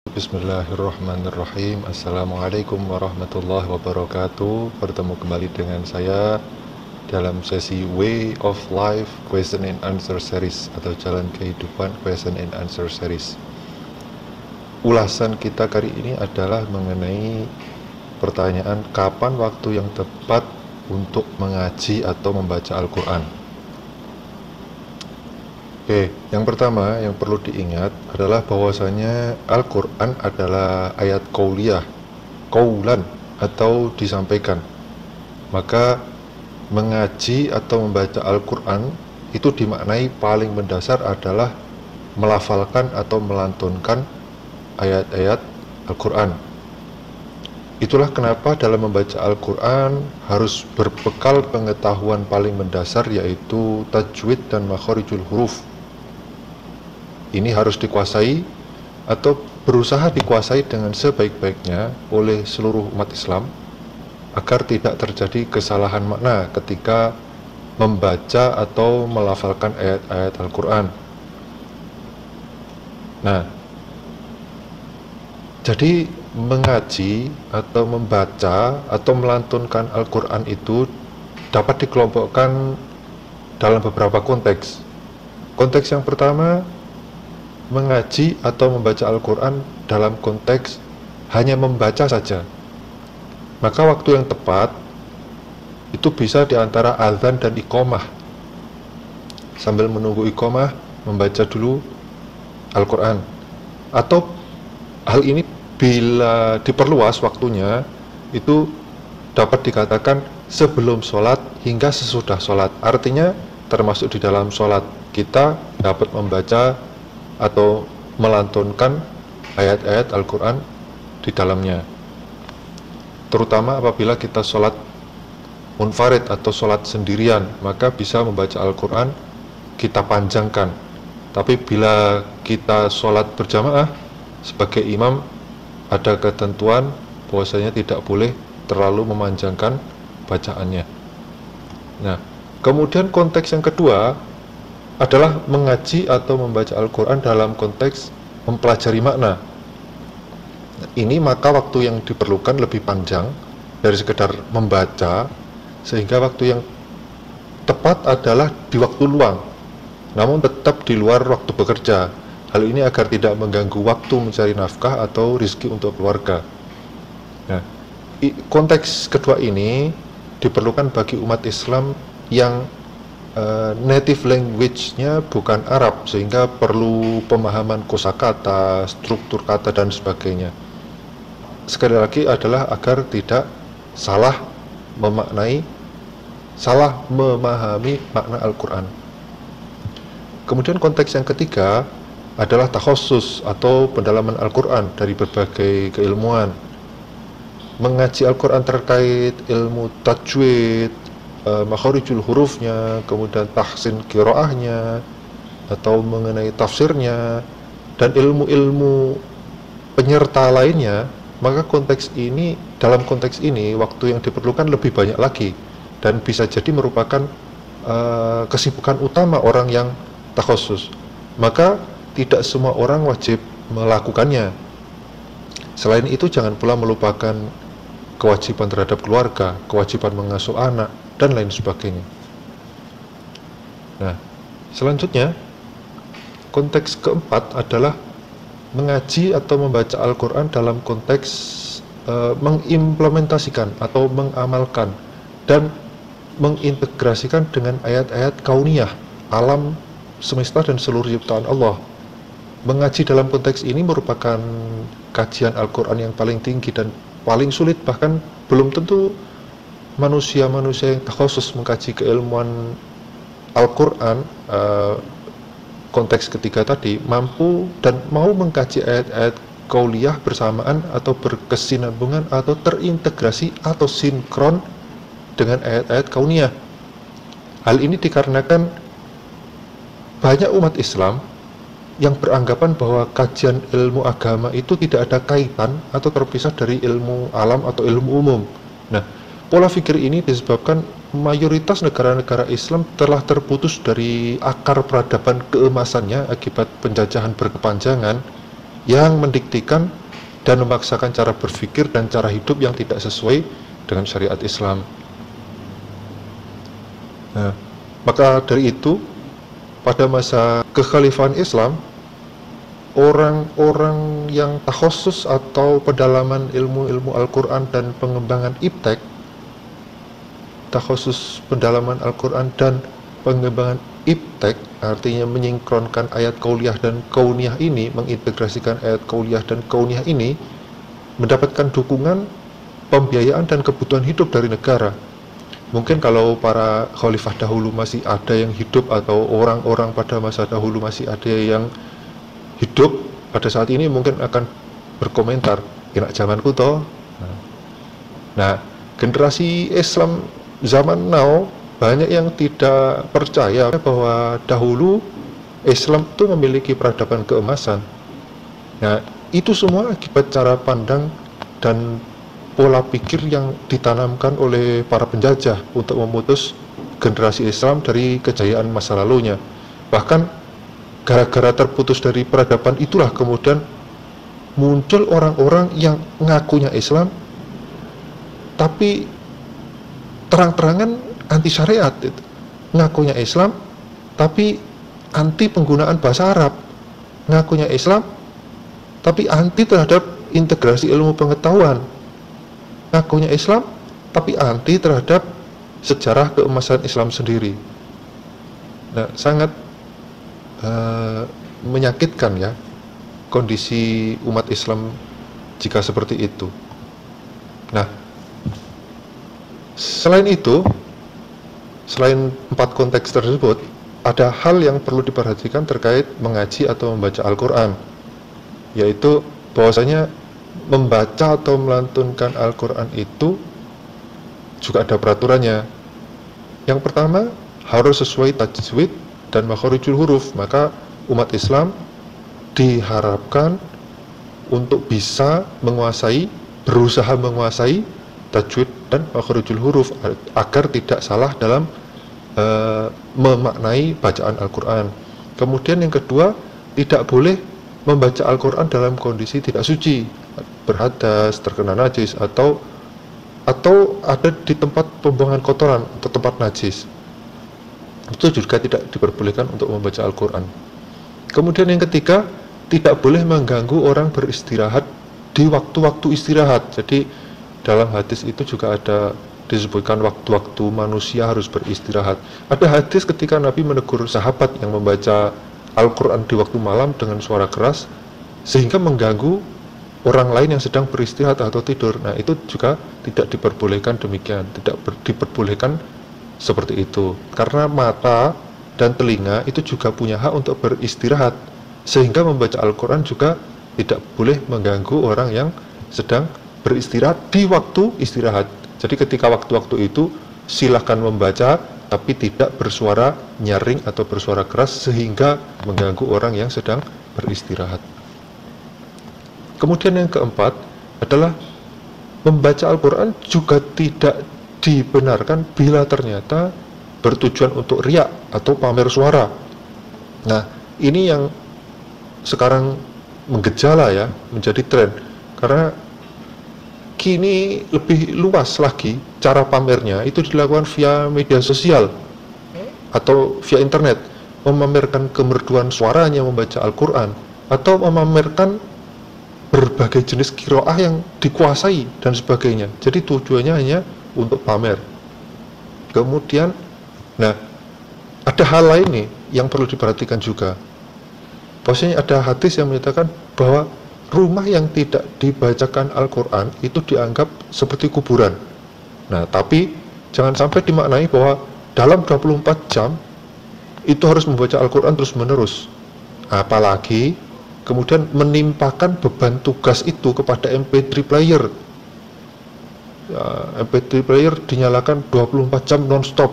Bismillahirrahmanirrahim. Assalamualaikum warahmatullahi wabarakatuh. Bertemu kembali dengan saya dalam sesi Way of Life Question and Answer Series atau Jalan Kehidupan Question and Answer Series. Ulasan kita kali ini adalah mengenai pertanyaan kapan waktu yang tepat untuk mengaji atau membaca Al-Quran. Oke, yang pertama yang perlu diingat adalah bahwasanya Al-Quran adalah ayat qauliyah, qaulan atau disampaikan. Maka mengaji atau membaca Al-Quran itu dimaknai paling mendasar adalah melafalkan atau melantunkan ayat-ayat Al-Quran. Itulah kenapa dalam membaca Al-Quran harus berbekal pengetahuan paling mendasar, yaitu tajwid dan makharijul huruf. Ini harus dikuasai atau berusaha dikuasai dengan sebaik-baiknya oleh seluruh umat Islam agar tidak terjadi kesalahan makna ketika membaca atau melafalkan ayat-ayat Al-Quran. Nah, jadi mengaji atau membaca atau melantunkan Al-Quran itu dapat dikelompokkan dalam beberapa konteks. Konteks yang pertama, mengaji atau membaca Al-Quran dalam konteks hanya membaca saja. Maka waktu yang tepat itu bisa diantara azan dan iqamah. Sambil menunggu iqamah, membaca dulu Al-Quran. Atau hal ini bila diperluas waktunya, itu dapat dikatakan sebelum sholat hingga sesudah sholat. Artinya termasuk di dalam sholat kita dapat membaca atau melantunkan ayat-ayat Al-Quran di dalamnya, terutama apabila kita sholat munfarid atau sholat sendirian, maka bisa membaca Al-Quran kita panjangkan. Tapi bila kita sholat berjamaah sebagai imam, ada ketentuan bahwasanya tidak boleh terlalu memanjangkan bacaannya. Nah, kemudian konteks yang kedua adalah mengaji atau membaca Al-Quran dalam konteks mempelajari makna. Ini maka waktu yang diperlukan lebih panjang dari sekedar membaca, sehingga waktu yang tepat adalah di waktu luang, namun tetap di luar waktu bekerja. Hal ini agar tidak mengganggu waktu mencari nafkah atau rizki untuk keluarga. Nah, konteks kedua ini diperlukan bagi umat Islam yang native language-nya bukan Arab, sehingga perlu pemahaman kosakata, struktur kata dan sebagainya. Sekali lagi adalah agar tidak salah memahami makna Al-Quran. Kemudian konteks yang ketiga adalah takhassus atau pendalaman Al-Quran dari berbagai keilmuan. Mengaji Al-Quran terkait ilmu tajwid, makharijul hurufnya, kemudian tahsin qiraahnya, atau mengenai tafsirnya, dan ilmu-ilmu penyerta lainnya, maka dalam konteks ini waktu yang diperlukan lebih banyak lagi, dan bisa jadi merupakan kesibukan utama orang yang takhassus. Maka tidak semua orang wajib melakukannya. Selain itu, jangan pula melupakan kewajiban terhadap keluarga, kewajiban mengasuh anak, dan lain sebagainya. Nah, selanjutnya konteks keempat adalah mengaji atau membaca Al-Quran dalam konteks mengimplementasikan atau mengamalkan dan mengintegrasikan dengan ayat-ayat kauniyah, alam semesta dan seluruh ciptaan Allah. Mengaji dalam konteks ini merupakan kajian Al-Quran yang paling tinggi dan paling sulit, bahkan belum tentu manusia-manusia yang khusus mengkaji keilmuan Al-Quran konteks ketiga tadi mampu dan mau mengkaji ayat-ayat qauliyah bersamaan atau berkesinambungan atau terintegrasi atau sinkron dengan ayat-ayat kauniyah. Hal ini dikarenakan banyak umat Islam yang beranggapan bahwa kajian ilmu agama itu tidak ada kaitan atau terpisah dari ilmu alam atau ilmu umum. Nah, pola pikir ini disebabkan mayoritas negara-negara Islam telah terputus dari akar peradaban keemasannya akibat penjajahan berkepanjangan yang mendiktikan dan memaksakan cara berpikir dan cara hidup yang tidak sesuai dengan syariat Islam. Nah, maka dari itu, pada masa kekhalifahan Islam, orang-orang yang takhusus atau pendalaman ilmu-ilmu Al-Quran dan pengembangan iptek, takhusus pendalaman Al-Quran dan pengembangan iptek, artinya menyingkronkan ayat kauliyah dan kauniyah ini, mengintegrasikan ayat kauliyah dan kauniyah ini, mendapatkan dukungan, pembiayaan dan kebutuhan hidup dari negara. Mungkin kalau para khalifah dahulu masih ada yang hidup, atau orang-orang pada masa dahulu masih ada yang hidup pada saat ini, mungkin akan berkomentar, enak zamanku toh. Nah, generasi Islam zaman now banyak yang tidak percaya bahwa dahulu Islam itu memiliki peradaban keemasan. Nah, itu semua akibat cara pandang dan pola pikir yang ditanamkan oleh para penjajah untuk memutus generasi Islam dari kejayaan masa lalunya. Bahkan gara-gara terputus dari peradaban itulah kemudian muncul orang-orang yang ngakunya Islam tapi terang-terangan anti syariat, ngakunya Islam tapi anti penggunaan bahasa Arab, ngakunya Islam tapi anti terhadap integrasi ilmu pengetahuan, ngakunya Islam tapi anti terhadap sejarah keemasan Islam sendiri. Nah, sangat menyakitkan ya kondisi umat Islam jika seperti itu. Nah, selain itu, selain 4 konteks tersebut, ada hal yang perlu diperhatikan terkait mengaji atau membaca Al-Quran, yaitu bahwasanya membaca atau melantunkan Al-Quran itu juga ada peraturannya. Yang pertama, harus sesuai tajwid dan makharijul huruf. Maka umat Islam diharapkan untuk bisa menguasai, berusaha menguasai tajwid dan makharijul huruf agar tidak salah dalam memaknai bacaan Al-Quran. Kemudian yang kedua, tidak boleh membaca Al-Quran dalam kondisi tidak suci, berhadas, terkena najis, atau ada di tempat pembuangan kotoran atau tempat najis. Itu juga tidak diperbolehkan untuk membaca Al-Quran. Kemudian yang ketiga, tidak boleh mengganggu orang beristirahat di waktu-waktu istirahat. Jadi dalam hadis itu juga ada disebutkan waktu-waktu manusia harus beristirahat. Ada hadis ketika Nabi menegur sahabat yang membaca Al-Quran di waktu malam dengan suara keras sehingga mengganggu orang lain yang sedang beristirahat atau tidur. Nah, itu juga tidak diperbolehkan demikian, tidak diperbolehkan seperti itu, karena mata dan telinga itu juga punya hak untuk beristirahat, sehingga membaca Al-Quran juga tidak boleh mengganggu orang yang sedang beristirahat di waktu istirahat. Jadi ketika waktu-waktu itu silahkan membaca, tapi tidak bersuara nyaring atau bersuara keras sehingga mengganggu orang yang sedang beristirahat. Kemudian yang keempat adalah membaca Al-Quran juga tidak dibenarkan bila ternyata bertujuan untuk riya atau pamer suara. Nah, ini yang sekarang menggejala ya, menjadi tren, karena kini lebih luas lagi cara pamernya itu dilakukan via media sosial atau via internet, memamerkan kemerduan suaranya membaca Al-Quran atau memamerkan berbagai jenis qiraah yang dikuasai dan sebagainya. Jadi tujuannya hanya untuk pamer. Kemudian, nah, ada hal lain nih yang perlu diperhatikan juga. Bahwasanya ada hadis yang menyatakan bahwa rumah yang tidak dibacakan Al-Quran itu dianggap seperti kuburan. Nah, tapi jangan sampai dimaknai bahwa dalam 24 jam itu harus membaca Al-Quran terus-menerus. Apalagi kemudian menimpakan beban tugas itu kepada MP3 player. Ya, MP3 player dinyalakan 24 jam non-stop.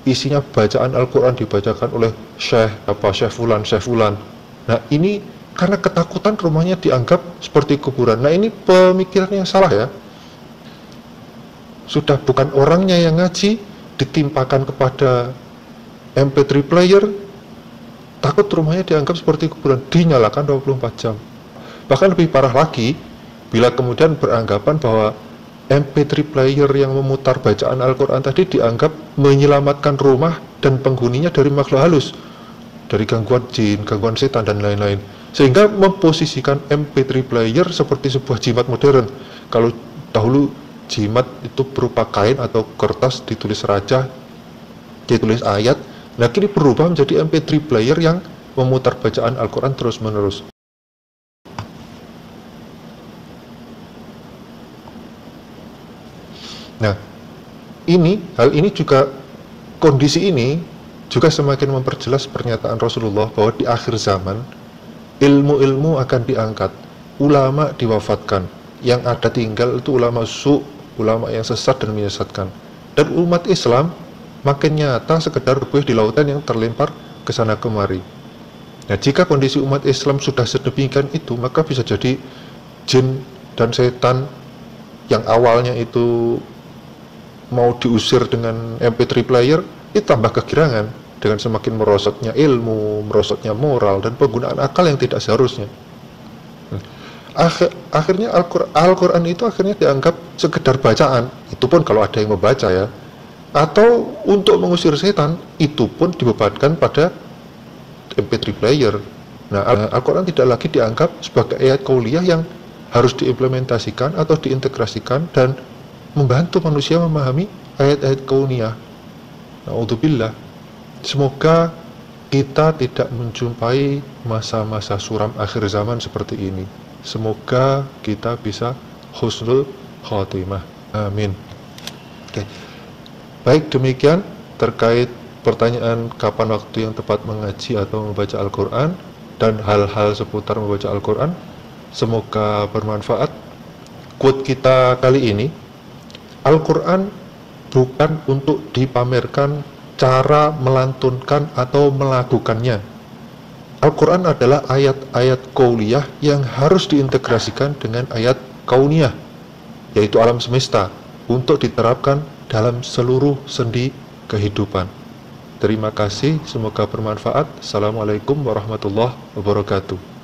Isinya bacaan Al-Quran dibacakan oleh Syekh Fulan. Nah, ini karena ketakutan rumahnya dianggap seperti kuburan. Nah, ini pemikiran yang salah ya. Sudah bukan orangnya yang ngaji, ditimpakan kepada MP3 player, takut rumahnya dianggap seperti kuburan, dinyalakan 24 jam. Bahkan lebih parah lagi, bila kemudian beranggapan bahwa MP3 player yang memutar bacaan Al-Quran tadi dianggap menyelamatkan rumah dan penghuninya dari makhluk halus, dari gangguan jin, gangguan setan, dan lain-lain. Sehingga memposisikan MP3 player seperti sebuah jimat modern. Kalau dahulu jimat itu berupa kain atau kertas ditulis raja, ditulis ayat, nah kini berubah menjadi MP3 player yang memutar bacaan Al-Quran terus-menerus. Nah, hal ini juga, kondisi ini juga semakin memperjelas pernyataan Rasulullah bahwa di akhir zaman ilmu-ilmu akan diangkat, ulama diwafatkan, yang ada tinggal itu ulama ulama yang sesat dan menyesatkan, dan umat Islam makin nyata sekedar buih di lautan yang terlempar ke sana kemari. Nah, jika kondisi umat Islam sudah sedemikian itu, maka bisa jadi jin dan setan yang awalnya itu mau diusir dengan MP3 player, itu tambah kegirangan dengan semakin merosotnya ilmu, merosotnya moral, dan penggunaan akal yang tidak seharusnya. Akhirnya Al-Quran itu akhirnya dianggap sekedar bacaan, itu pun kalau ada yang membaca ya, atau untuk mengusir setan, itu pun dibebankan pada MP3 player. Nah, Al-Quran tidak lagi dianggap sebagai ayat qauliyah yang harus diimplementasikan atau diintegrasikan dan membantu manusia memahami ayat-ayat kauniyah. Na'udzubillah. Semoga kita tidak menjumpai masa-masa suram akhir zaman seperti ini. Semoga kita bisa husnul khotimah. Amin. Oke. Baik, demikian terkait pertanyaan kapan waktu yang tepat mengaji atau membaca Al-Quran dan hal-hal seputar membaca Al-Quran. Semoga bermanfaat. Quote kita kali ini, Al-Quran bukan untuk dipamerkan cara melantunkan atau melakukannya. Al-Quran adalah ayat-ayat qauliyah yang harus diintegrasikan dengan ayat kauniyah, yaitu alam semesta, untuk diterapkan dalam seluruh sendi kehidupan. Terima kasih, semoga bermanfaat. Assalamualaikum warahmatullahi wabarakatuh.